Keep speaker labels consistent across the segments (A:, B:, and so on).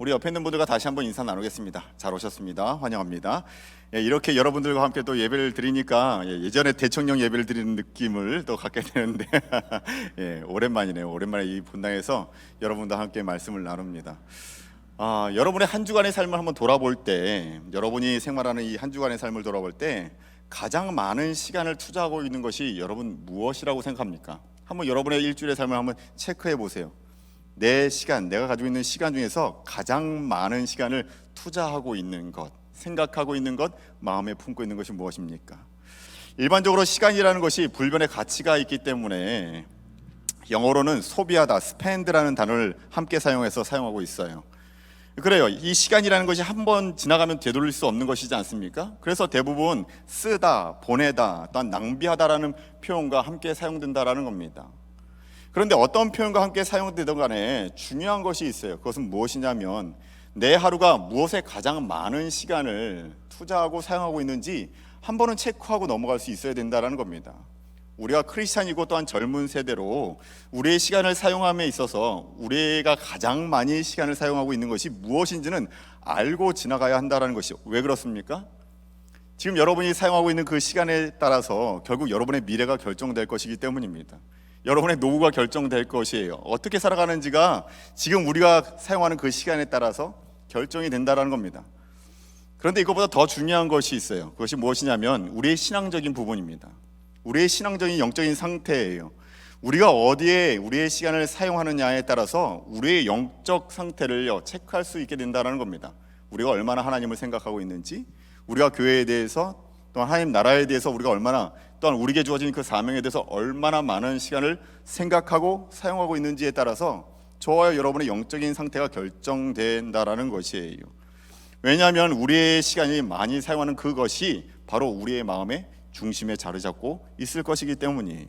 A: 우리 옆에 있는 분들과 다시 한번 인사 나누겠습니다. 잘 오셨습니다. 환영합니다. 이렇게 여러분들과 함께 또 예배를 드리니까 예전에 대청령 예배를 드리는 느낌을 또 갖게 되는데 오랜만이네요. 오랜만에 이 본당에서 여러분과 함께 말씀을 나눕니다. 여러분의 한 주간의 삶을 한번 돌아볼 때, 여러분이 생활하는 이 한 주간의 삶을 돌아볼 때 가장 많은 시간을 투자하고 있는 것이 여러분 무엇이라고 생각합니까? 한번 여러분의 일주일의 삶을 한번 체크해 보세요. 내 시간, 내가 가지고 있는 시간 중에서 가장 많은 시간을 투자하고 있는 것, 생각하고 있는 것, 마음에 품고 있는 것이 무엇입니까? 일반적으로 시간이라는 것이 불변의 가치가 있기 때문에 영어로는 소비하다, spend라는 단어를 함께 사용하고 있어요. 그래요. 이 시간이라는 것이 한번 지나가면 되돌릴 수 없는 것이지 않습니까? 그래서 대부분 쓰다, 보내다, 또한 낭비하다라는 표현과 함께 사용된다라는 겁니다. 그런데 어떤 표현과 함께 사용되든 간에 중요한 것이 있어요. 그것은 무엇이냐면 내 하루가 무엇에 가장 많은 시간을 투자하고 사용하고 있는지 한 번은 체크하고 넘어갈 수 있어야 된다는 겁니다. 우리가 크리스찬이고 또한 젊은 세대로 우리의 시간을 사용함에 있어서 우리가 가장 많이 시간을 사용하고 있는 것이 무엇인지는 알고 지나가야 한다는 것이 왜 그렇습니까? 지금 여러분이 사용하고 있는 그 시간에 따라서 결국 여러분의 미래가 결정될 것이기 때문입니다. 여러분의 노후가 결정될 것이에요. 어떻게 살아가는지가 지금 우리가 사용하는 그 시간에 따라서 결정이 된다는 겁니다. 그런데 이것보다 더 중요한 것이 있어요. 그것이 무엇이냐면 우리의 신앙적인 부분입니다. 우리의 신앙적인 영적인 상태예요. 우리가 어디에 우리의 시간을 사용하느냐에 따라서 우리의 영적 상태를 체크할 수 있게 된다는 겁니다. 우리가 얼마나 하나님을 생각하고 있는지, 우리가 교회에 대해서 또한 하나님 나라에 대해서 우리가 얼마나, 또한 우리에게 주어진 그 사명에 대해서 얼마나 많은 시간을 생각하고 사용하고 있는지에 따라서 저와 여러분의 영적인 상태가 결정된다라는 것이에요. 왜냐하면 우리의 시간이 많이 사용하는 그것이 바로 우리의 마음의 중심에 자리 잡고 있을 것이기 때문이에요.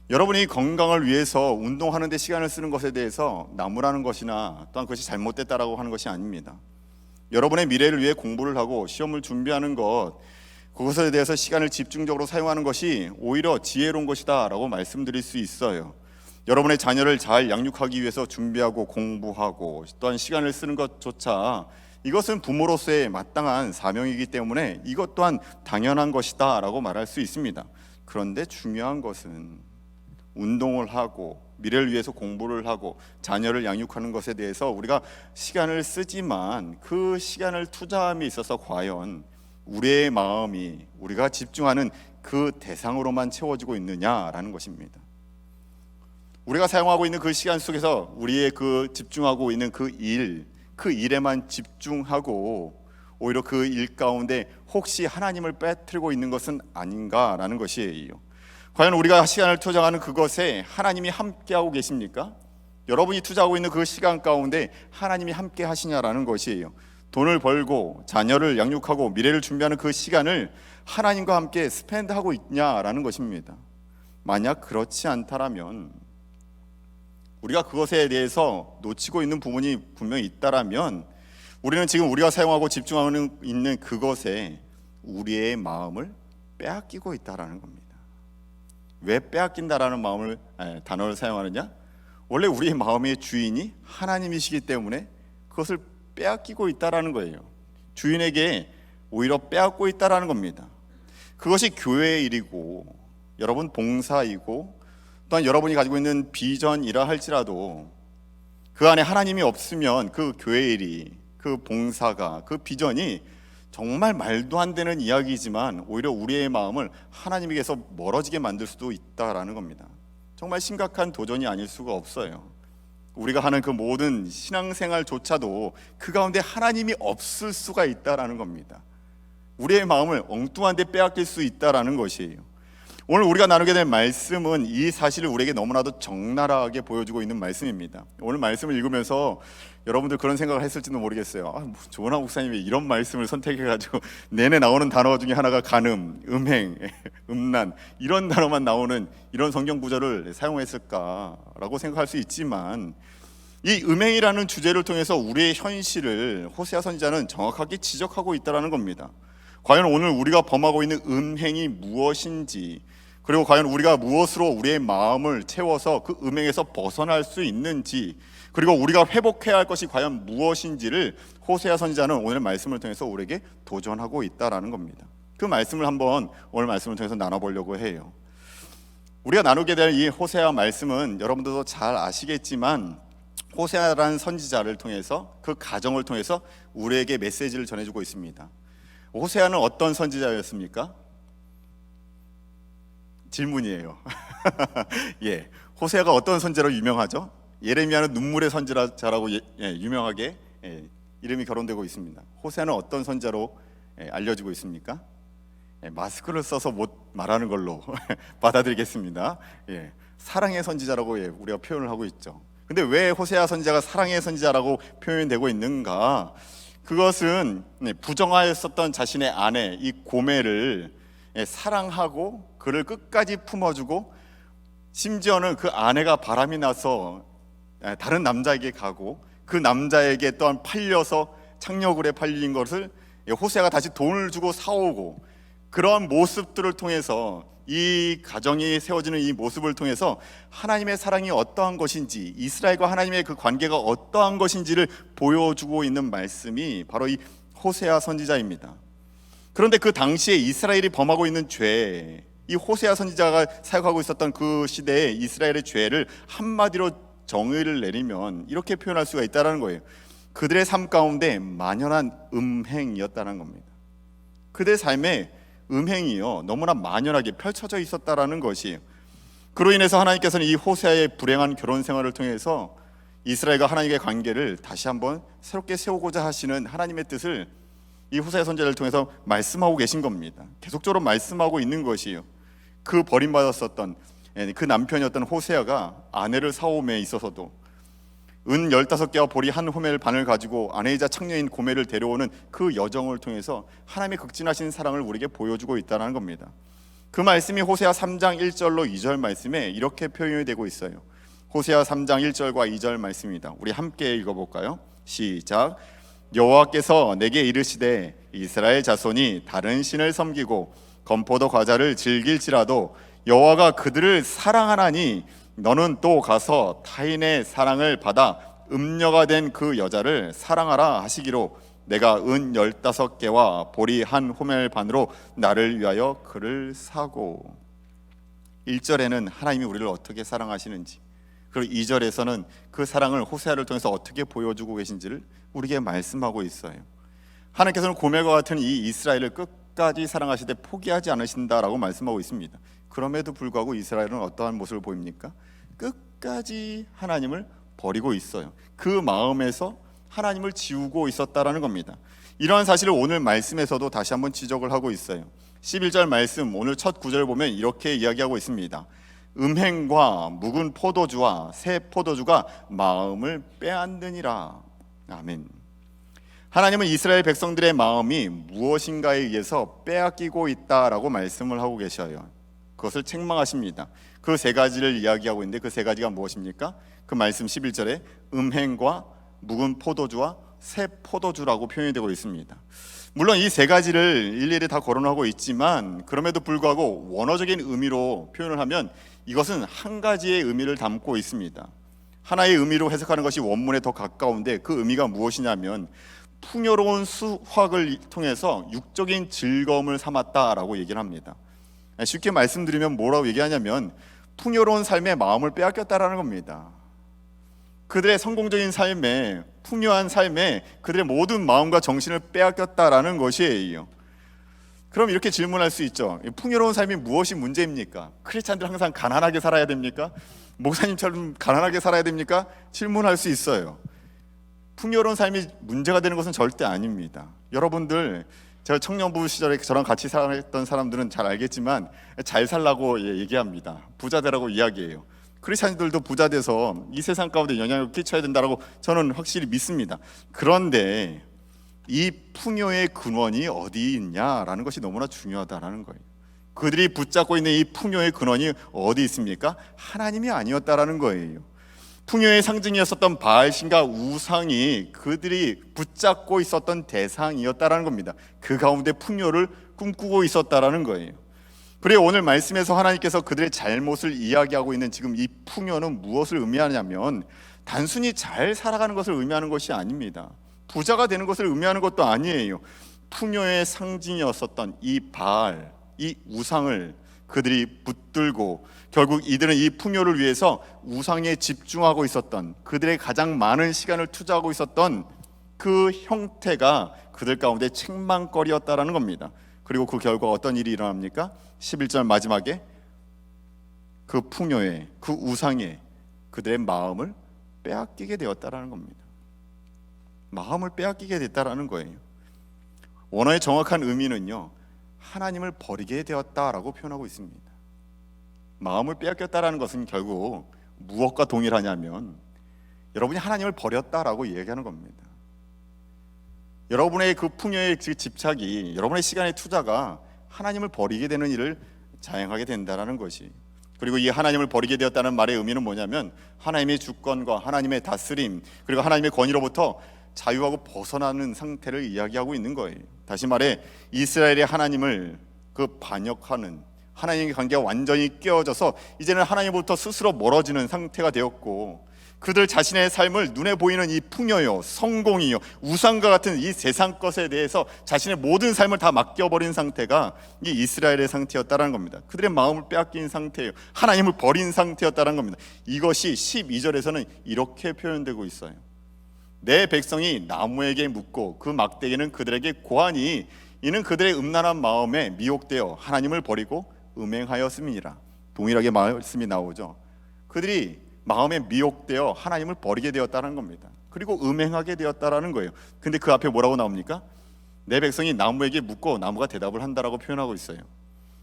A: 여러분이 건강을 위해서 운동하는 데 시간을 쓰는 것에 대해서 나무라는 것이나 또한 그것이 잘못됐다라고 하는 것이 아닙니다. 여러분의 미래를 위해 공부를 하고 시험을 준비하는 것, 그것에 대해서 시간을 집중적으로 사용하는 것이 오히려 지혜로운 것이다 라고 말씀드릴 수 있어요. 여러분의 자녀를 잘 양육하기 위해서 준비하고 공부하고 또한 시간을 쓰는 것조차 이것은 부모로서의 마땅한 사명이기 때문에 이것 또한 당연한 것이다 라고 말할 수 있습니다. 그런데 중요한 것은 운동을 하고 미래를 위해서 공부를 하고 자녀를 양육하는 것에 대해서 우리가 시간을 쓰지만 그 시간을 투자함에 있어서 과연 우리의 마음이 우리가 집중하는 그 대상으로만 채워지고 있느냐라는 것입니다. 우리가 사용하고 있는 그 시간 속에서 우리의 그 집중하고 있는 그 일에만 집중하고 오히려 그 일 가운데 혹시 하나님을 빼뜨리고 있는 것은 아닌가라는 것이에요. 과연 우리가 시간을 투자하는 그것에 하나님이 함께하고 계십니까? 여러분이 투자하고 있는 그 시간 가운데 하나님이 함께 하시냐라는 것이에요. 돈을 벌고 자녀를 양육하고 미래를 준비하는 그 시간을 하나님과 함께 스펜드하고 있냐라는 것입니다. 만약 그렇지 않다라면, 우리가 그것에 대해서 놓치고 있는 부분이 분명히 있다라면 우리는 지금 우리가 사용하고 집중하고 있는 그것에 우리의 마음을 빼앗기고 있다라는 겁니다. 왜 빼앗긴다라는 단어를 사용하느냐? 원래 우리의 마음의 주인이 하나님이시기 때문에 그것을 빼앗기고 있다라는 거예요. 주인에게 오히려 빼앗고 있다라는 겁니다. 그것이 교회의 일이고 여러분 봉사이고 또한 여러분이 가지고 있는 비전이라 할지라도 그 안에 하나님이 없으면 그 교회의 일이, 그 봉사가, 그 비전이 정말 말도 안 되는 이야기지만 오히려 우리의 마음을 하나님에게서 멀어지게 만들 수도 있다라는 겁니다. 정말 심각한 도전이 아닐 수가 없어요. 우리가 하는 그 모든 신앙생활조차도 그 가운데 하나님이 없을 수가 있다라는 겁니다. 우리의 마음을 엉뚱한 데 빼앗길 수 있다라는 것이에요. 오늘 우리가 나누게 된 말씀은 이 사실을 우리에게 너무나도 적나라하게 보여주고 있는 말씀입니다. 오늘 말씀을 읽으면서 여러분들 그런 생각을 했을지도 모르겠어요. 조은하 목사님이 이런 말씀을 선택해가지고 내내 나오는 단어 중에 하나가 간음, 음행, 음란 이런 단어만 나오는 이런 성경 구절을 사용했을까라고 생각할 수 있지만 이 음행이라는 주제를 통해서 우리의 현실을 호세아 선지자는 정확하게 지적하고 있다는 겁니다. 과연 오늘 우리가 범하고 있는 음행이 무엇인지, 그리고 과연 우리가 무엇으로 우리의 마음을 채워서 그 음행에서 벗어날 수 있는지, 그리고 우리가 회복해야 할 것이 과연 무엇인지를 호세아 선지자는 오늘 말씀을 통해서 우리에게 도전하고 있다라는 겁니다. 그 말씀을 한번 오늘 말씀을 통해서 나눠보려고 해요. 우리가 나누게 될 이 호세아 말씀은 여러분들도 잘 아시겠지만 호세아라는 선지자를 통해서, 그 가정을 통해서 우리에게 메시지를 전해주고 있습니다. 호세아는 어떤 선지자였습니까? 질문이에요. 예, 호세아가 어떤 선지자로 유명하죠? 예레미야는 눈물의 선지자라고 유명하게 이름이 거론되고 있습니다. 호세아는 어떤 선지자로 알려지고 있습니까? 마스크를 써서 못 말하는 걸로 받아들이겠습니다. 사랑의 선지자라고 우리가 표현을 하고 있죠. 근데 왜 호세아 선지자가 사랑의 선지자라고 표현되고 있는가? 그것은 부정하였었던 자신의 아내 이 고멜을 사랑하고 그를 끝까지 품어주고, 심지어는 그 아내가 바람이 나서 다른 남자에게 가고 그 남자에게 또한 팔려서 창녀굴에 팔린 것을 호세아가 다시 돈을 주고 사오고, 그런 모습들을 통해서, 이 가정이 세워지는 이 모습을 통해서 하나님의 사랑이 어떠한 것인지, 이스라엘과 하나님의 그 관계가 어떠한 것인지를 보여주고 있는 말씀이 바로 이 호세아 선지자입니다. 그런데 그 당시에 이스라엘이 범하고 있는 죄, 이 호세아 선지자가 사역하고 있었던 그 시대에 이스라엘의 죄를 한마디로 정의를 내리면 이렇게 표현할 수가 있다는 거예요. 그들의 삶 가운데 만연한 음행이었다는 겁니다. 그들의 삶에 음행이요 너무나 만연하게 펼쳐져 있었다라는 것이에요. 그로 인해서 하나님께서는 이 호세아의 불행한 결혼 생활을 통해서 이스라엘과 하나님의 관계를 다시 한번 새롭게 세우고자 하시는 하나님의 뜻을 이 호세아 선지자를 통해서 말씀하고 계신 겁니다. 계속적으로 말씀하고 있는 것이에요. 그 버림받았었던 그 남편이었던 호세아가 아내를 사옴에 있어서도 은 15개와 보리 한 호멜 반을 가지고 아내이자 창녀인 고멜을 데려오는 그 여정을 통해서 하나님의 극진하신 사랑을 우리에게 보여주고 있다는 겁니다. 그 말씀이 호세아 3장 1절로 2절 말씀에 이렇게 표현이 되고 있어요. 호세아 3장 1절과 2절 말씀입니다. 우리 함께 읽어볼까요? 시작. 여호와께서 내게 이르시되 이스라엘 자손이 다른 신을 섬기고 건포도 과자를 즐길지라도 여호와가 그들을 사랑하나니 너는 또 가서 타인의 사랑을 받아 음녀가 된 그 여자를 사랑하라 하시기로 내가 은 15개와 보리 한 호멜 반으로 나를 위하여 그를 사고. 1절에는 하나님이 우리를 어떻게 사랑하시는지, 그리고 2절에서는 그 사랑을 호세아를 통해서 어떻게 보여주고 계신지를 우리에게 말씀하고 있어요. 하나님께서는 고멜과 같은 이 이스라엘을 끝까지 사랑하시되 포기하지 않으신다라고 말씀하고 있습니다. 그럼에도 불구하고 이스라엘은 어떠한 모습을 보입니까? 끝까지 하나님을 버리고 있어요. 그 마음에서 하나님을 지우고 있었다라는 겁니다. 이러한 사실을 오늘 말씀에서도 다시 한번 지적을 하고 있어요. 11절 말씀, 오늘 첫 구절을 보면 이렇게 이야기하고 있습니다. 음행과 묵은 포도주와 새 포도주가 마음을 빼앗느니라. 아멘. 하나님은 이스라엘 백성들의 마음이 무엇인가에 의해서 빼앗기고 있다라고 말씀을 하고 계셔요. 그것을 책망하십니다. 그 세 가지를 이야기하고 있는데 그 세 가지가 무엇입니까? 그 말씀 11절에 음행과 묵은 포도주와 새 포도주라고 표현이 되고 있습니다. 물론 이 세 가지를 일일이 다 거론하고 있지만 그럼에도 불구하고 원어적인 의미로 표현을 하면 이것은 한 가지의 의미를 담고 있습니다. 하나의 의미로 해석하는 것이 원문에 더 가까운데 그 의미가 무엇이냐면 풍요로운 수확을 통해서 육적인 즐거움을 삼았다라고 얘기를 합니다. 쉽게 말씀드리면 뭐라고 얘기하냐면 풍요로운 삶에 마음을 빼앗겼다라는 겁니다. 그들의 성공적인 삶에, 풍요한 삶에 그들의 모든 마음과 정신을 빼앗겼다라는 것이에요. 그럼 이렇게 질문할 수 있죠. 풍요로운 삶이 무엇이 문제입니까? 크리스찬들 항상 가난하게 살아야 됩니까? 목사님처럼 가난하게 살아야 됩니까? 질문할 수 있어요. 풍요로운 삶이 문제가 되는 것은 절대 아닙니다. 여러분들, 제가 청년부 시절에 저랑 같이 살았던 사람들은 잘 알겠지만 잘 살라고 얘기합니다. 부자 되라고 이야기해요. 크리스찬들도 부자 돼서 이 세상 가운데 영향을 끼쳐야 된다고 저는 확실히 믿습니다. 그런데 이 풍요의 근원이 어디 있냐라는 것이 너무나 중요하다라는 거예요. 그들이 붙잡고 있는 이 풍요의 근원이 어디 있습니까? 하나님이 아니었다라는 거예요. 풍요의 상징이었었던 바알신과 우상이 그들이 붙잡고 있었던 대상이었다라는 겁니다. 그 가운데 풍요를 꿈꾸고 있었다라는 거예요. 그리고 오늘 말씀에서 하나님께서 그들의 잘못을 이야기하고 있는 지금 이 풍요는 무엇을 의미하냐면 단순히 잘 살아가는 것을 의미하는 것이 아닙니다. 부자가 되는 것을 의미하는 것도 아니에요. 풍요의 상징이었었던 이 바알, 이 우상을 그들이 붙들고 결국 이들은 이 풍요를 위해서 우상에 집중하고 있었던, 그들의 가장 많은 시간을 투자하고 있었던 그 형태가 그들 가운데 책망거리였다라는 겁니다. 그리고 그 결과 어떤 일이 일어납니까? 11절 마지막에 그 풍요에, 그 우상에 그들의 마음을 빼앗기게 되었다라는 겁니다. 마음을 빼앗기게 됐다라는 거예요. 원어의 정확한 의미는요, 하나님을 버리게 되었다라고 표현하고 있습니다. 마음을 빼앗겼다라는 것은 결국 무엇과 동일하냐면 여러분이 하나님을 버렸다라고 얘기하는 겁니다. 여러분의 그 풍요의 집착이, 여러분의 시간의 투자가 하나님을 버리게 되는 일을 자행하게 된다는 것이, 그리고 이 하나님을 버리게 되었다는 말의 의미는 뭐냐면 하나님의 주권과 하나님의 다스림, 그리고 하나님의 권위로부터 자유하고 벗어나는 상태를 이야기하고 있는 거예요. 다시 말해 이스라엘의 하나님을 반역하는, 하나님의 관계가 완전히 깨어져서 이제는 하나님으로부터 스스로 멀어지는 상태가 되었고, 그들 자신의 삶을 눈에 보이는 이 풍요요, 성공이요, 우상과 같은 이 세상 것에 대해서 자신의 모든 삶을 다 맡겨버린 상태가 이 이스라엘의 상태였다는 겁니다. 그들의 마음을 빼앗긴 상태예요. 하나님을 버린 상태였다는 겁니다. 이것이 12절에서는 이렇게 표현되고 있어요. 내 백성이 나무에게 묻고 그 막대기는 그들에게 고하니 이는 그들의 음란한 마음에 미혹되어 하나님을 버리고 음행하였음이니라. 동일하게 말씀이 나오죠. 그들이 마음에 미혹되어 하나님을 버리게 되었다는 겁니다. 그리고 음행하게 되었다라는 거예요. 근데 그 앞에 뭐라고 나옵니까? 내 백성이 나무에게 묻고 나무가 대답을 한다라고 표현하고 있어요.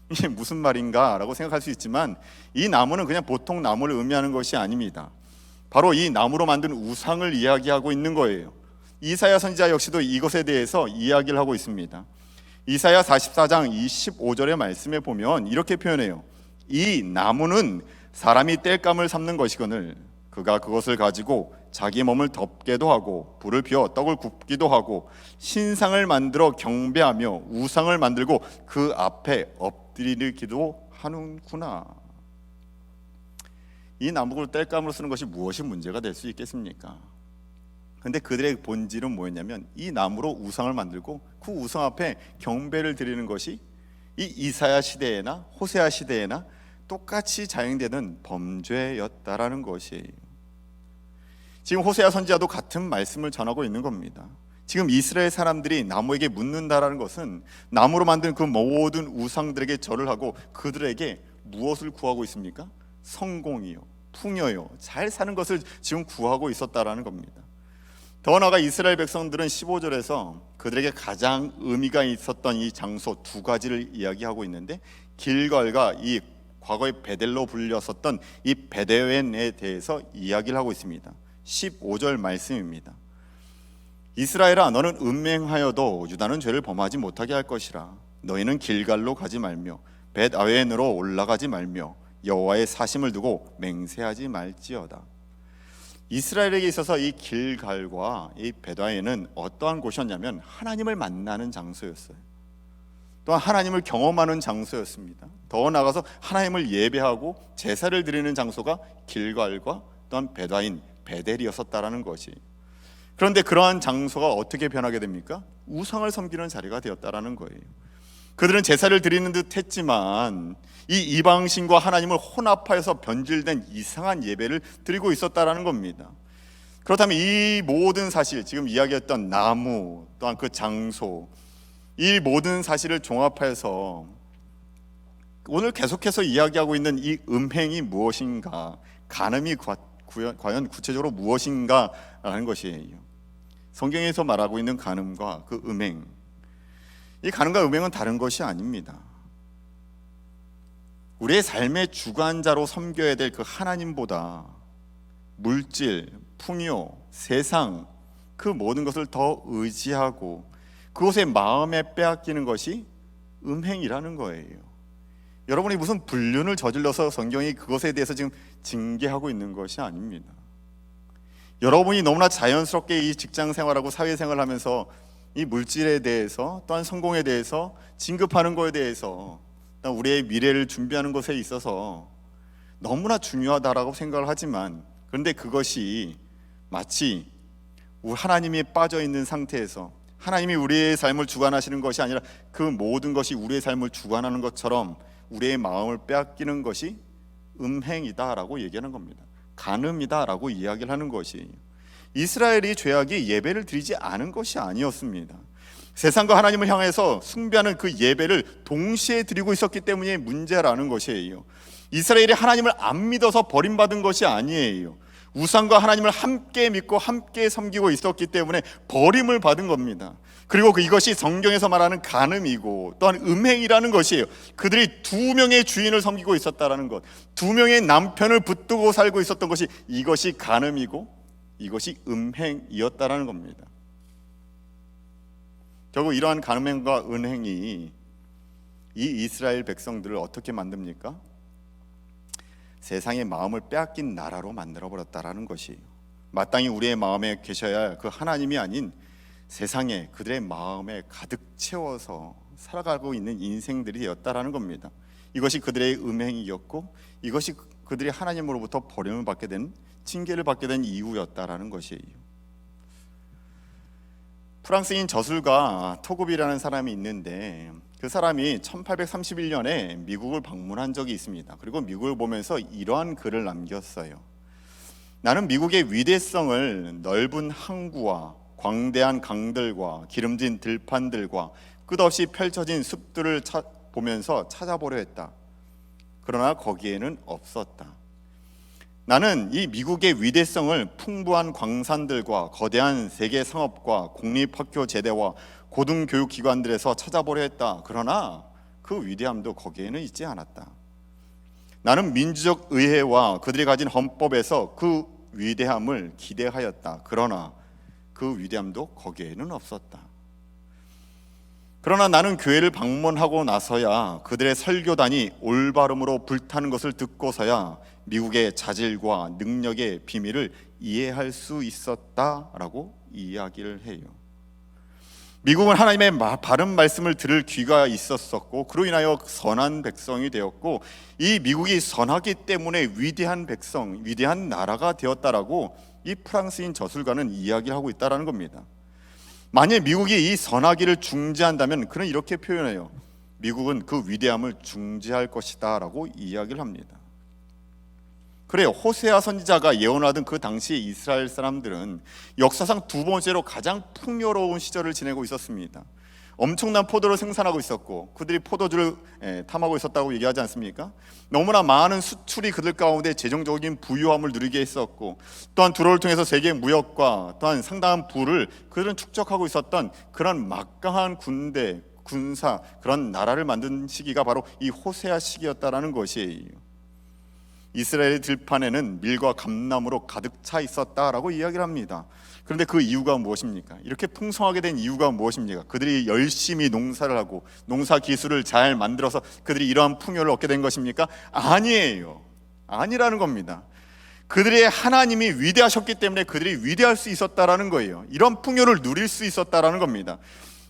A: 이게 무슨 말인가 라고 생각할 수 있지만 이 나무는 그냥 보통 나무를 의미하는 것이 아닙니다. 바로 이 나무로 만든 우상을 이야기하고 있는 거예요. 이사야 선지자 역시도 이것에 대해서 이야기를 하고 있습니다. 이사야 44장 25절의 말씀에 보면 이렇게 표현해요. 이 나무는 사람이 땔감을 삼는 것이거늘 그가 그것을 가지고 자기 몸을 덮게도 하고 불을 피워 떡을 굽기도 하고 신상을 만들어 경배하며 우상을 만들고 그 앞에 엎드리기도 하는구나. 이 나무를 땔감으로 쓰는 것이 무엇이 문제가 될 수 있겠습니까? 근데 그들의 본질은 뭐였냐면 이 나무로 우상을 만들고 그 우상 앞에 경배를 드리는 것이 이 이사야 시대에나 호세아 시대에나 똑같이 자행되는 범죄였다라는 것이에요. 지금 호세아 선지자도 같은 말씀을 전하고 있는 겁니다. 지금 이스라엘 사람들이 나무에게 묻는다라는 것은 나무로 만든 그 모든 우상들에게 절을 하고 그들에게 무엇을 구하고 있습니까? 성공이요, 풍요요, 잘 사는 것을 지금 구하고 있었다라는 겁니다. 더 나아가 이스라엘 백성들은 15절에서 그들에게 가장 의미가 있었던 이 장소 두 가지를 이야기하고 있는데, 길갈과 이 과거에 베델로 불렸었던 이 베데웬에 대해서 이야기를 하고 있습니다. 15절 말씀입니다. 이스라엘아, 너는 음행하여도 유다는 죄를 범하지 못하게 할 것이라. 너희는 길갈로 가지 말며 벳아웬으로 올라가지 말며 여호와의 사심을 두고 맹세하지 말지어다. 이스라엘에게 있어서 이 길갈과 이 벳아웬은 어떠한 곳이었냐면 하나님을 만나는 장소였어요. 또한 하나님을 경험하는 장소였습니다. 더 나아가서 하나님을 예배하고 제사를 드리는 장소가 길갈과 또한 벳아웬, 베델이었었다라는 것이. 그런데 그러한 장소가 어떻게 변하게 됩니까? 우상을 섬기는 자리가 되었다라는 거예요. 그들은 제사를 드리는 듯 했지만 이 이방신과 하나님을 혼합하여서 변질된 이상한 예배를 드리고 있었다라는 겁니다. 그렇다면 이 모든 사실, 지금 이야기했던 나무 또한 그 장소, 이 모든 사실을 종합해서 오늘 계속해서 이야기하고 있는 이 음행이 무엇인가, 간음이 과연 구체적으로 무엇인가 라는 것이에요. 성경에서 말하고 있는 간음과 그 음행, 이 간음과 음행은 다른 것이 아닙니다. 우리의 삶의 주관자로 섬겨야 될 그 하나님보다 물질, 풍요, 세상, 그 모든 것을 더 의지하고 그것의 마음에 빼앗기는 것이 음행이라는 거예요. 여러분이 무슨 불륜을 저질러서 성경이 그것에 대해서 지금 징계하고 있는 것이 아닙니다. 여러분이 너무나 자연스럽게 이 직장 생활하고 사회 생활을 하면서 이 물질에 대해서 또한 성공에 대해서 진급하는 것에 대해서 우리의 미래를 준비하는 것에 있어서 너무나 중요하다라고 생각을 하지만, 그런데 그것이 마치 하나님이 빠져 있는 상태에서 하나님이 우리의 삶을 주관하시는 것이 아니라 그 모든 것이 우리의 삶을 주관하는 것처럼 우리의 마음을 빼앗기는 것이 음행이다라고 얘기하는 겁니다. 간음이다라고 이야기를 하는 것이에요. 이스라엘이 죄악이 예배를 드리지 않은 것이 아니었습니다. 세상과 하나님을 향해서 숭배하는 그 예배를 동시에 드리고 있었기 때문에 문제라는 것이에요. 이스라엘이 하나님을 안 믿어서 버림받은 것이 아니에요. 우상과 하나님을 함께 믿고 함께 섬기고 있었기 때문에 버림을 받은 겁니다. 그리고 이것이 성경에서 말하는 간음이고 또한 음행이라는 것이에요. 그들이 두 명의 주인을 섬기고 있었다는 것, 두 명의 남편을 붙들고 살고 있었던 것이, 이것이 간음이고 이것이 음행이었다는 겁니다. 결국 이러한 간음행과 음행이 이 이스라엘 백성들을 어떻게 만듭니까? 세상의 마음을 빼앗긴 나라로 만들어버렸다라는 것이에요. 마땅히 우리의 마음에 계셔야 할 그 하나님이 아닌 세상에 그들의 마음에 가득 채워서 살아가고 있는 인생들이 되었다라는 겁니다. 이것이 그들의 음행이었고 이것이 그들이 하나님으로부터 버림을 받게 된, 징계를 받게 된 이유였다라는 것이에요. 프랑스인 저술가 토급이라는 사람이 있는데 그 사람이 1831년에 미국을 방문한 적이 있습니다. 그리고 미국을 보면서 이러한 글을 남겼어요. 나는 미국의 위대성을 넓은 항구와 광대한 강들과 기름진 들판들과 끝없이 펼쳐진 숲들을 보면서 찾아보려 했다. 그러나 거기에는 없었다. 나는 이 미국의 위대성을 풍부한 광산들과 거대한 세계 상업과 공립학교 제대와 고등교육기관들에서 찾아보려 했다. 그러나 그 위대함도 거기에는 있지 않았다. 나는 민주적 의회와 그들이 가진 헌법에서 그 위대함을 기대하였다. 그러나 그 위대함도 거기에는 없었다. 그러나 나는 교회를 방문하고 나서야 그들의 설교단이 올바름으로 불타는 것을 듣고서야 미국의 자질과 능력의 비밀을 이해할 수 있었다라고 이야기를 해요. 미국은 하나님의 바른 말씀을 들을 귀가 있었었고 그로 인하여 선한 백성이 되었고 이 미국이 선하기 때문에 위대한 백성, 위대한 나라가 되었다라고 이 프랑스인 저술가는 이야기를 하고 있다는 겁니다. 만약 미국이 이 선하기를 중지한다면 그는 이렇게 표현해요. 미국은 그 위대함을 중지할 것이다 라고 이야기를 합니다. 그래요. 호세아 선지자가 예언하던 그 당시 이스라엘 사람들은 역사상 두 번째로 가장 풍요로운 시절을 지내고 있었습니다. 엄청난 포도를 생산하고 있었고 그들이 포도주를 탐하고 있었다고 얘기하지 않습니까? 너무나 많은 수출이 그들 가운데 재정적인 부유함을 누리게 했었고 또한 두로를 통해서 세계 무역과 또한 상당한 부를 그들은 축적하고 있었던 그런 막강한 군대, 군사, 그런 나라를 만든 시기가 바로 이 호세아 시기였다라는 것이에요. 이스라엘의 들판에는 밀과 감나무로 가득 차 있었다라고 이야기를 합니다. 그런데 그 이유가 무엇입니까? 이렇게 풍성하게 된 이유가 무엇입니까? 그들이 열심히 농사를 하고 농사 기술을 잘 만들어서 그들이 이러한 풍요를 얻게 된 것입니까? 아니에요. 아니라는 겁니다. 그들의 하나님이 위대하셨기 때문에 그들이 위대할 수 있었다라는 거예요. 이런 풍요를 누릴 수 있었다라는 겁니다.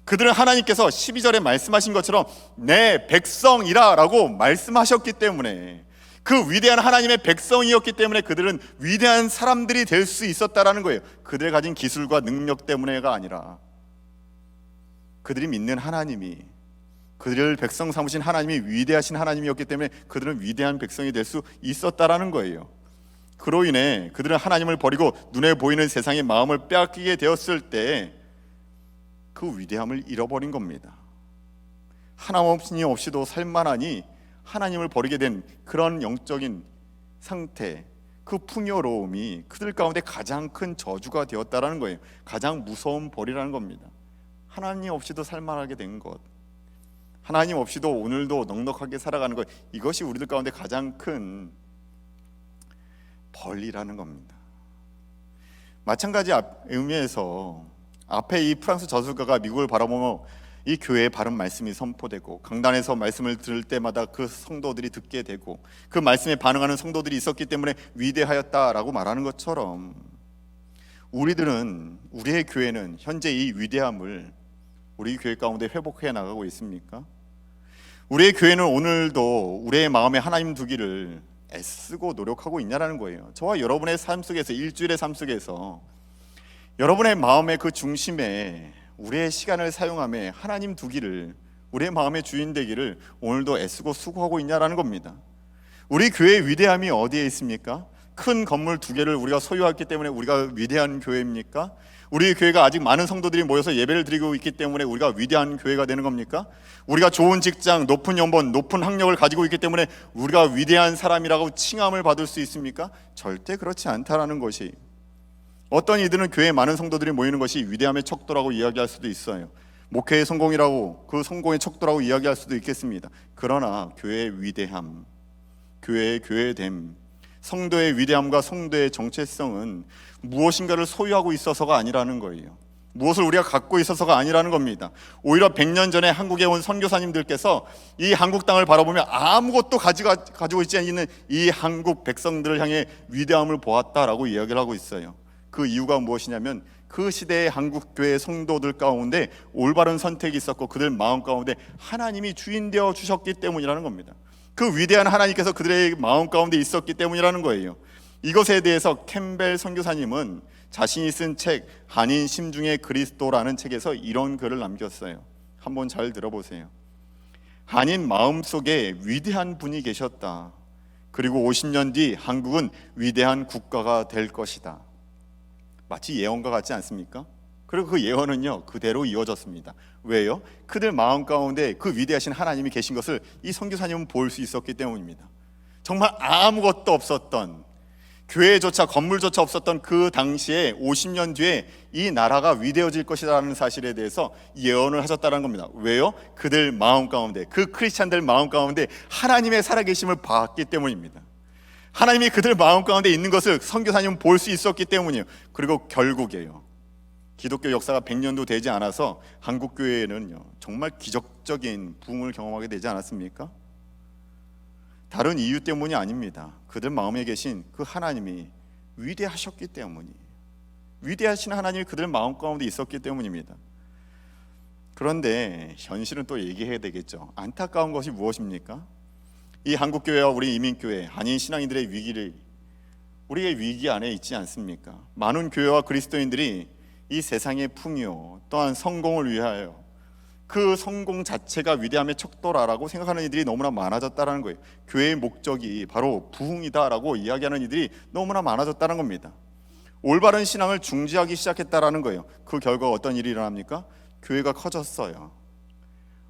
A: 그들은 하나님께서 12절에 말씀하신 것처럼 내 백성이라 라고 말씀하셨기 때문에 그 위대한 하나님의 백성이었기 때문에 그들은 위대한 사람들이 될 수 있었다라는 거예요. 그들의 가진 기술과 능력 때문에가 아니라 그들이 믿는 하나님이, 그들을 백성 삼으신 하나님이 위대하신 하나님이었기 때문에 그들은 위대한 백성이 될 수 있었다라는 거예요. 그로 인해 그들은 하나님을 버리고 눈에 보이는 세상의 마음을 빼앗기게 되었을 때 그 위대함을 잃어버린 겁니다. 하나님 없이도 살만하니 하나님을 버리게 된 그런 영적인 상태, 그 풍요로움이 그들 가운데 가장 큰 저주가 되었다라는 거예요. 가장 무서운 벌이라는 겁니다. 하나님 없이도 살만하게 된 것, 하나님 없이도 오늘도 넉넉하게 살아가는 것, 이것이 우리들 가운데 가장 큰 벌이라는 겁니다. 마찬가지 의미에서 앞에 이 프랑스 저술가가 미국을 바라보며 이 교회의 바른 말씀이 선포되고 강단에서 말씀을 들을 때마다 그 성도들이 듣게 되고 그 말씀에 반응하는 성도들이 있었기 때문에 위대하였다라고 말하는 것처럼 우리의 교회는 현재 이 위대함을 우리 교회 가운데 회복해 나가고 있습니까? 우리의 교회는 오늘도 우리의 마음에 하나님 두기를 애쓰고 노력하고 있냐라는 거예요. 저와 여러분의 삶 속에서, 일주일의 삶 속에서 여러분의 마음의 그 중심에 우리의 시간을 사용하며 하나님 두기를, 우리의 마음의 주인 되기를 오늘도 애쓰고 수고하고 있냐라는 겁니다. 우리 교회의 위대함이 어디에 있습니까? 큰 건물 2개를 우리가 소유했기 때문에 우리가 위대한 교회입니까? 우리 교회가 아직 많은 성도들이 모여서 예배를 드리고 있기 때문에 우리가 위대한 교회가 되는 겁니까? 우리가 좋은 직장, 높은 연봉, 높은 학력을 가지고 있기 때문에 우리가 위대한 사람이라고 칭함을 받을 수 있습니까? 절대 그렇지 않다라는 것이, 어떤 이들은 교회에 많은 성도들이 모이는 것이 위대함의 척도라고 이야기할 수도 있어요. 목회의 성공이라고, 그 성공의 척도라고 이야기할 수도 있겠습니다. 그러나 교회의 위대함, 교회의 교회됨, 성도의 위대함과 성도의 정체성은 무엇인가를 소유하고 있어서가 아니라는 거예요. 무엇을 우리가 갖고 있어서가 아니라는 겁니다. 오히려 100년 전에 한국에 온 선교사님들께서 이 한국 땅을 바라보며 아무것도 가지고 있지 않는 이 한국 백성들을 향해 위대함을 보았다라고 이야기를 하고 있어요. 그 이유가 무엇이냐면 그 시대의 한국 교회 성도들 가운데 올바른 선택이 있었고 그들 마음 가운데 하나님이 주인 되어 주셨기 때문이라는 겁니다. 그 위대한 하나님께서 그들의 마음 가운데 있었기 때문이라는 거예요. 이것에 대해서 캠벨 선교사님은 자신이 쓴 책 한인 심중의 그리스도라는 책에서 이런 글을 남겼어요. 한번 잘 들어보세요. 한인 마음속에 위대한 분이 계셨다. 그리고 50년 뒤 한국은 위대한 국가가 될 것이다. 마치 예언과 같지 않습니까? 그리고 그 예언은요 그대로 이어졌습니다. 왜요? 그들 마음 가운데 그 위대하신 하나님이 계신 것을 이 선교사님은 볼 수 있었기 때문입니다. 정말 아무것도 없었던, 교회조차 건물조차 없었던 그 당시에 50년 뒤에 이 나라가 위대해질 것이라는 사실에 대해서 예언을 하셨다는 겁니다. 왜요? 그들 마음 가운데, 그 크리스찬들 마음 가운데 하나님의 살아계심을 봤기 때문입니다. 하나님이 그들 마음 가운데 있는 것을 선교사님은 볼 수 있었기 때문이에요. 그리고 결국에요, 기독교 역사가 100년도 되지 않아서 한국 교회는요 정말 기적적인 부흥을 경험하게 되지 않았습니까? 다른 이유 때문이 아닙니다. 그들 마음에 계신 그 하나님이 위대하셨기 때문이에요. 위대하신 하나님이 그들 마음 가운데 있었기 때문입니다. 그런데 현실은 또 얘기해야 되겠죠. 안타까운 것이 무엇입니까? 이 한국교회와 우리 이민교회, 한인 신앙인들의 위기를, 우리의 위기 안에 있지 않습니까? 많은 교회와 그리스도인들이 이 세상의 풍요 또한 성공을 위하여, 그 성공 자체가 위대함의 척도라고 생각하는 이들이 너무나 많아졌다는 거예요. 교회의 목적이 바로 부흥이다라고 이야기하는 이들이 너무나 많아졌다는 겁니다. 올바른 신앙을 중지하기 시작했다는 거예요. 그 결과 어떤 일이 일어납니까? 교회가 커졌어요.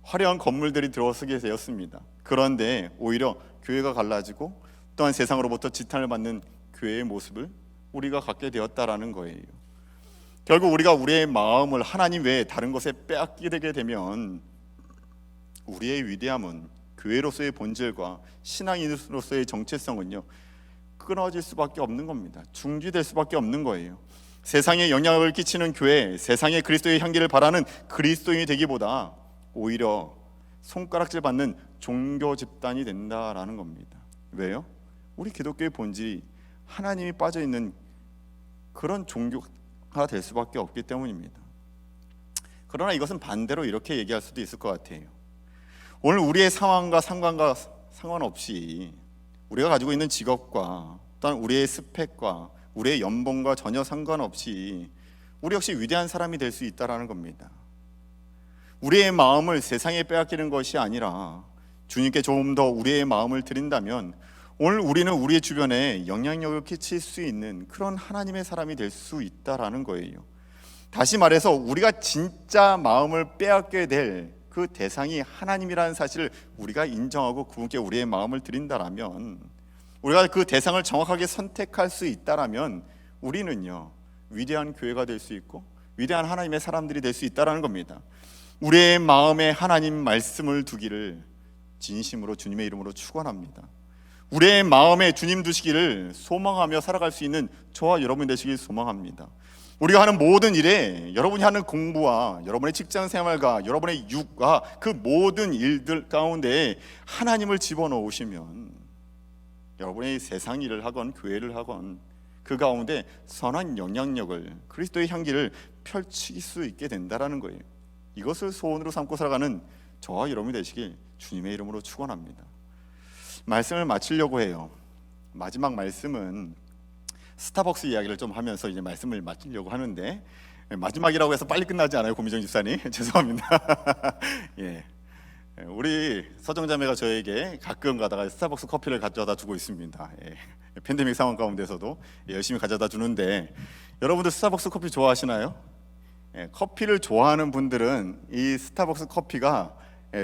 A: 화려한 건물들이 들어서게 되었습니다. 그런데 오히려 교회가 갈라지고 또한 세상으로부터 지탄을 받는 교회의 모습을 우리가 갖게 되었다라는 거예요. 결국 우리가 우리의 마음을 하나님 외에 다른 것에 빼앗기게 되면 우리의 위대함은, 교회로서의 본질과 신앙인으로서의 정체성은요 끊어질 수밖에 없는 겁니다. 중지될 수밖에 없는 거예요. 세상에 영향을 끼치는 교회, 세상에 그리스도의 향기를 바라는 그리스도인이 되기보다 오히려 손가락질 받는 종교 집단이 된다라는 겁니다. 왜요? 우리 기독교의 본질이 하나님이 빠져있는 그런 종교가 될 수밖에 없기 때문입니다. 그러나 이것은 반대로 이렇게 얘기할 수도 있을 것 같아요. 오늘 우리의 상황과 상관없이 우리가 가지고 있는 직업과 또한 우리의 스펙과 우리의 연봉과 전혀 상관없이 우리 역시 위대한 사람이 될 수 있다는 겁니다. 우리의 마음을 세상에 빼앗기는 것이 아니라 주님께 조금 더 우리의 마음을 드린다면 오늘 우리는 우리의 주변에 영향력을 끼칠 수 있는 그런 하나님의 사람이 될 수 있다라는 거예요. 다시 말해서 우리가 진짜 마음을 빼앗게 될 그 대상이 하나님이라는 사실을 우리가 인정하고 그분께 우리의 마음을 드린다라면, 우리가 그 대상을 정확하게 선택할 수 있다라면 우리는요 위대한 교회가 될 수 있고 위대한 하나님의 사람들이 될 수 있다라는 겁니다. 우리의 마음에 하나님 말씀을 두기를 진심으로 주님의 이름으로 축원합니다. 우리의 마음에 주님 두시기를 소망하며 살아갈 수 있는 저와 여러분이 되시길 소망합니다. 우리가 하는 모든 일에, 여러분이 하는 공부와 여러분의 직장 생활과 여러분의 육아, 그 모든 일들 가운데 하나님을 집어넣으시면 여러분의 세상 일을 하건 교회를 하건 그 가운데 선한 영향력을, 그리스도의 향기를 펼칠 수 있게 된다라는 거예요. 이것을 소원으로 삼고 살아가는 저와 여러분이 되시길 주님의 이름으로 축원합니다. 말씀을 마치려고 해요. 마지막 말씀은 스타벅스 이야기를 좀 하면서 이제 말씀을 마치려고 하는데, 마지막이라고 해서 빨리 끝나지 않아요, 고미정 집사님. 죄송합니다. 예, 우리 서정자매가 저에게 가끔 가다가 스타벅스 커피를 가져다 주고 있습니다. 예, 팬데믹 상황 가운데서도 열심히 가져다 주는데, 여러분들 스타벅스 커피 좋아하시나요? 예, 커피를 좋아하는 분들은 이 스타벅스 커피가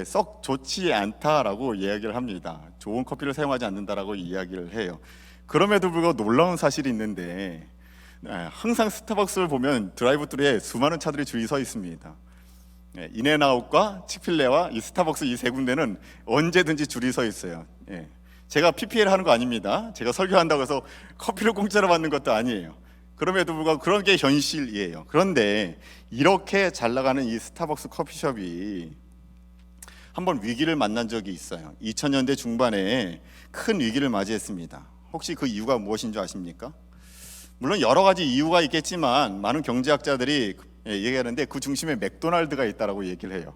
A: 썩 좋지 않다라고 이야기를 합니다. 좋은 커피를 사용하지 않는다라고 이야기를 해요. 그럼에도 불구하고 놀라운 사실이 있는데, 항상 스타벅스를 보면 드라이브스루에 수많은 차들이 줄이 서 있습니다. 인앤아웃과 치필레와 이 스타벅스 이 세 군데는 언제든지 줄이 서 있어요. 제가 PPL 하는 거 아닙니다. 제가 설교한다고 해서 커피를 공짜로 받는 것도 아니에요. 그럼에도 불구하고 그런 게 현실이에요. 그런데 이렇게 잘 나가는 이 스타벅스 커피숍이 한번 위기를 만난 적이 있어요. 2000년대 중반에 큰 위기를 맞이했습니다. 혹시 그 이유가 무엇인 줄 아십니까? 물론 여러 가지 이유가 있겠지만 많은 경제학자들이 얘기하는데 그 중심에 맥도날드가 있다라고 얘기를 해요.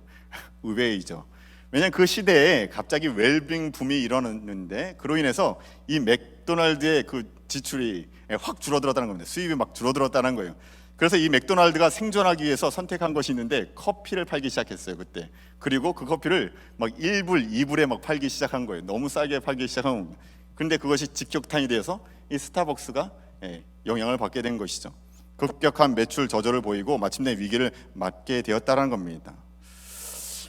A: 의외이죠. 왜냐하면 그 시대에 갑자기 웰빙 붐이 일어났는데, 그로 인해서 이 맥도날드의 그 지출이 확 줄어들었다는 겁니다. 수입이 막 줄어들었다는 거예요. 그래서 이 맥도날드가 생존하기 위해서 선택한 것이 있는데, 커피를 팔기 시작했어요, 그때. 그리고 그 커피를 막 1불, 2불에 막 팔기 시작한 거예요. 너무 싸게 팔기 시작한 겁니다. 그런데 그것이 직격탄이 되어서 이 스타벅스가 영향을 받게 된 것이죠. 급격한 매출 저조를 보이고 마침내 위기를 맞게 되었다는 겁니다.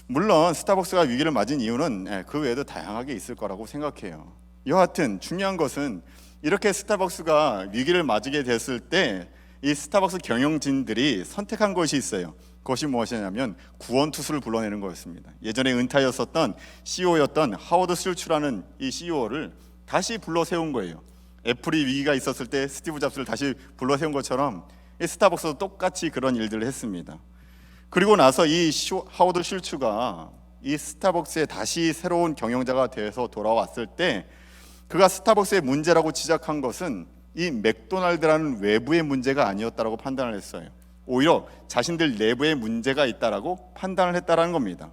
A: 물론 스타벅스가 위기를 맞은 이유는 그 외에도 다양하게 있을 거라고 생각해요. 여하튼 중요한 것은 이렇게 스타벅스가 위기를 맞게 됐을 때 이 스타벅스 경영진들이 선택한 것이 있어요. 그것이 무엇이냐면 구원투수를 불러내는 거였습니다. 예전에 은퇴하였었던 CEO였던 하워드 슐츠라는 이 CEO를 다시 불러 세운 거예요. 애플이 위기가 있었을 때 스티브 잡스를 다시 불러 세운 것처럼 이 스타벅스도 똑같이 그런 일들을 했습니다. 그리고 나서 이 하워드 슐츠가 이 스타벅스에 다시 새로운 경영자가 되어서 돌아왔을 때, 그가 스타벅스의 문제라고 지적한 것은 이 맥도날드라는 외부의 문제가 아니었다라고 판단을 했어요. 오히려 자신들 내부에 문제가 있다라고 판단을 했다라는 겁니다.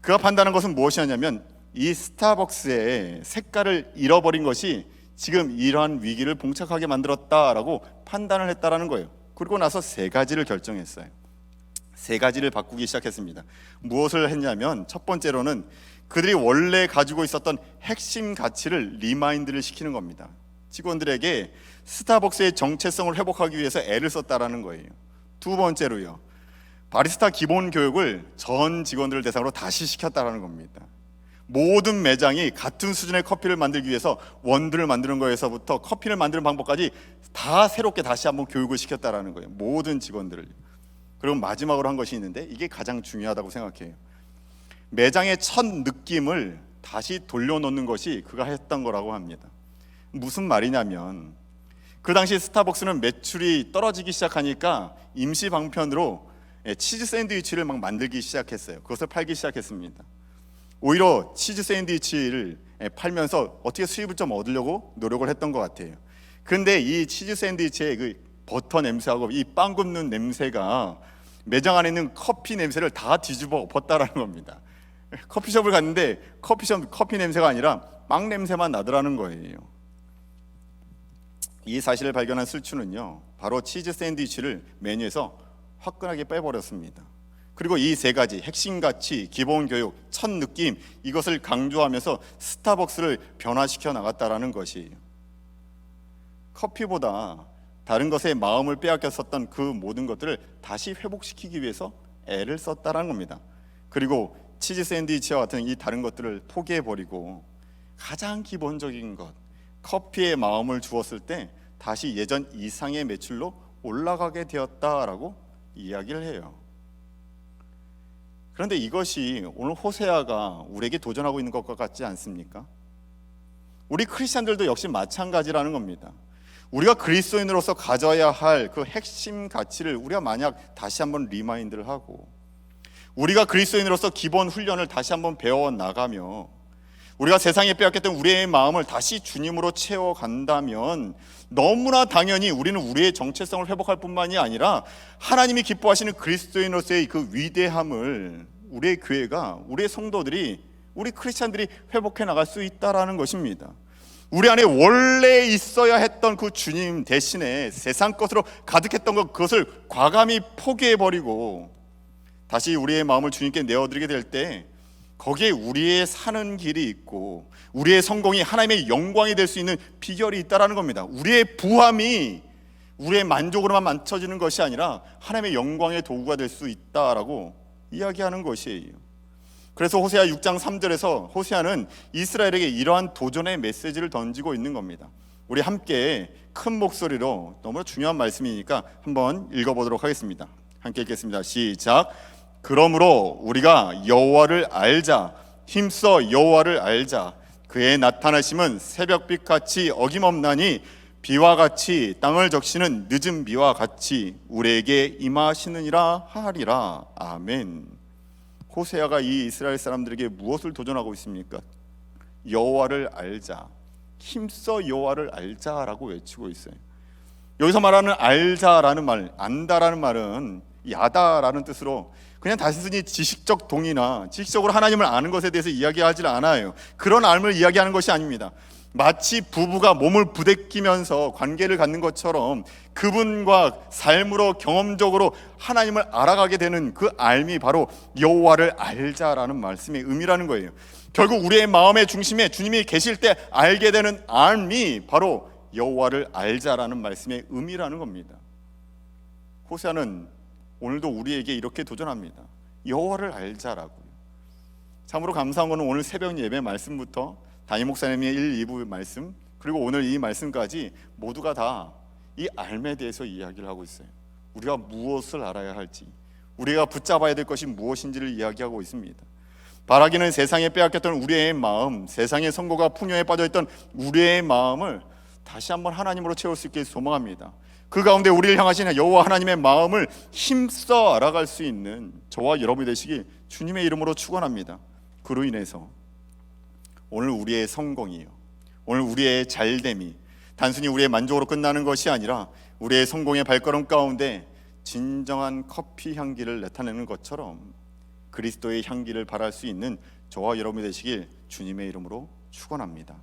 A: 그가 판단한 것은 무엇이었냐면, 이 스타벅스의 색깔을 잃어버린 것이 지금 이러한 위기를 봉착하게 만들었다라고 판단을 했다라는 거예요. 그리고 나서 세 가지를 결정했어요. 세 가지를 바꾸기 시작했습니다. 무엇을 했냐면, 첫 번째로는 그들이 원래 가지고 있었던 핵심 가치를 리마인드를 시키는 겁니다. 직원들에게 스타벅스의 정체성을 회복하기 위해서 애를 썼다라는 거예요. 두 번째로요, 바리스타 기본 교육을 전 직원들을 대상으로 다시 시켰다라는 겁니다. 모든 매장이 같은 수준의 커피를 만들기 위해서 원두를 만드는 거에서부터 커피를 만드는 방법까지 다 새롭게 다시 한번 교육을 시켰다라는 거예요. 모든 직원들을. 그리고 마지막으로 한 것이 있는데, 이게 가장 중요하다고 생각해요. 매장의 첫 느낌을 다시 돌려놓는 것이 그가 했던 거라고 합니다. 무슨 말이냐면, 그 당시 스타벅스는 매출이 떨어지기 시작하니까 임시 방편으로 치즈 샌드위치를 막 만들기 시작했어요. 그것을 팔기 시작했습니다. 오히려 치즈 샌드위치를 팔면서 어떻게 수입을 좀 얻으려고 노력을 했던 것 같아요. 근데 이 치즈 샌드위치의 그 버터 냄새하고 이 빵 굽는 냄새가 매장 안에 있는 커피 냄새를 다 뒤집어 엎었다라는 겁니다. 커피숍을 갔는데 커피숍 커피 냄새가 아니라 빵 냄새만 나더라는 거예요. 이 사실을 발견한 술추는요, 바로 치즈 샌드위치를 메뉴에서 화끈하게 빼버렸습니다. 그리고 이 세 가지 핵심 가치, 기본 교육, 첫 느낌, 이것을 강조하면서 스타벅스를 변화시켜 나갔다라는 것이에요. 커피보다 다른 것에 마음을 빼앗겼었던 그 모든 것들을 다시 회복시키기 위해서 애를 썼다라는 겁니다. 그리고 치즈 샌드위치와 같은 이 다른 것들을 포기해버리고 가장 기본적인 것, 커피에 마음을 주었을 때 다시 예전 이상의 매출로 올라가게 되었다라고 이야기를 해요. 그런데 이것이 오늘 호세아가 우리에게 도전하고 있는 것과 같지 않습니까? 우리 크리스찬들도 역시 마찬가지라는 겁니다. 우리가 그리스도인으로서 가져야 할 그 핵심 가치를 우리가 만약 다시 한번 리마인드를 하고, 우리가 그리스도인으로서 기본 훈련을 다시 한번 배워나가며, 우리가 세상에 빼앗겼던 우리의 마음을 다시 주님으로 채워간다면 너무나 당연히 우리는 우리의 정체성을 회복할 뿐만이 아니라 하나님이 기뻐하시는 그리스도인으로서의 그 위대함을 우리의 교회가, 우리의 성도들이, 우리 크리스찬들이 회복해 나갈 수 있다라는 것입니다. 우리 안에 원래 있어야 했던 그 주님 대신에 세상 것으로 가득했던 것, 그것을 과감히 포기해버리고 다시 우리의 마음을 주님께 내어드리게 될 때 거기에 우리의 사는 길이 있고 우리의 성공이 하나님의 영광이 될 수 있는 비결이 있다라는 겁니다. 우리의 부함이 우리의 만족으로만 맞춰지는 것이 아니라 하나님의 영광의 도구가 될 수 있다라고 이야기하는 것이에요. 그래서 호세아 6장 3절에서 호세아는 이스라엘에게 이러한 도전의 메시지를 던지고 있는 겁니다. 우리 함께 큰 목소리로, 너무 중요한 말씀이니까 한번 읽어보도록 하겠습니다. 함께 읽겠습니다. 시작. 그러므로 우리가 여호와를 알자. 힘써 여호와를 알자. 그의 나타나심은 새벽빛 같이 어김없나니 비와 같이 땅을 적시는 늦은 비와 같이 우리에게 임하시느니라 하리라. 아멘. 호세아가 이 이스라엘 사람들에게 무엇을 도전하고 있습니까? 여호와를 알자. 힘써 여호와를 알자라고 외치고 있어요. 여기서 말하는 알자라는 말, 안다라는 말은 야다라는 뜻으로 그냥 단순히 지식적 동의나 지식적으로 하나님을 아는 것에 대해서 이야기하지 않아요. 그런 알을 이야기하는 것이 아닙니다. 마치 부부가 몸을 부대끼면서 관계를 갖는 것처럼 그분과 삶으로 경험적으로 하나님을 알아가게 되는 그 알미, 바로 여호와를 알자라는 말씀의 의미라는 거예요. 결국 우리의 마음의 중심에 주님이 계실 때 알게 되는 알미, 바로 여호와를 알자라는 말씀의 의미라는 겁니다. 호세아는 오늘도 우리에게 이렇게 도전합니다. 여호와를 알자라고요. 참으로 감사한 것은 오늘 새벽 예배 말씀부터 담임 목사님의 1, 2부 말씀, 그리고 오늘 이 말씀까지 모두가 다 이 알에 대해서 이야기를 하고 있어요. 우리가 무엇을 알아야 할지, 우리가 붙잡아야 될 것이 무엇인지를 이야기하고 있습니다. 바라기는 세상에 빼앗겼던 우리의 마음, 세상의 선고가 풍요에 빠져있던 우리의 마음을 다시 한번 하나님으로 채울 수 있게 소망합니다. 그 가운데 우리를 향하신 여호와 하나님의 마음을 힘써 알아갈 수 있는 저와 여러분이 되시길 주님의 이름으로 축원합니다. 그로 인해서 오늘 우리의 성공이요, 오늘 우리의 잘됨이 단순히 우리의 만족으로 끝나는 것이 아니라 우리의 성공의 발걸음 가운데 진정한 커피 향기를 나타내는 것처럼 그리스도의 향기를 발할 수 있는 저와 여러분이 되시길 주님의 이름으로 축원합니다.